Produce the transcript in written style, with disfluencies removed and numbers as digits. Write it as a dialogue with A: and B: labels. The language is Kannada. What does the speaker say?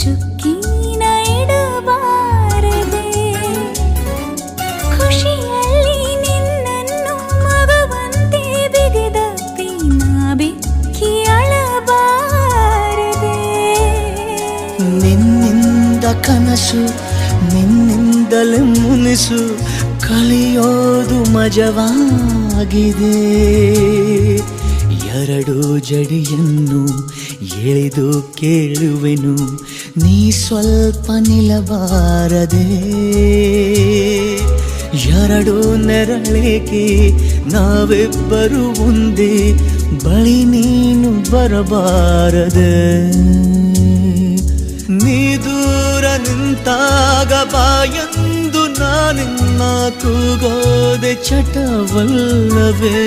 A: ಚುಕ್ಕಿನ ಇಡಬಾರದೆ ಖುಷಿಯಲ್ಲಿ ನಿನ್ನನ್ನು ಮಗುವಂತೆ ಬಿಗಿದಪ್ಪಿ ನಾ ಬೆಕ್ಕಿ ಅಳಬಾರದೆ
B: ನಿನ್ನಿಂದ ಕನಸು ನಿನ್ನಿಂದಲೇ ಮುನಿಸು ಕಲಿಯೋದು ಮಜವಾಗಿದೆ ಎರಡು ಜಡಿಯನ್ನು ಎಳೆದು ಕೇಳುವೆನು ನೀ ಸ್ವಲ್ಪ ನಿಲ್ಲಬಾರದೆ ಎರಡು ನೆರಳೇಕೆ ನಾವಿಬ್ಬರು ಒಂದೇ ಬಳಿ ನೀನು ಬರಬಾರದೆ ನೀ ದೂರ ನಿಂತಾಗ ಬಾಯಂದು ನಾನಿನ್ನ ಕೂಗೋದೆ ಚಟವಲ್ಲವೇ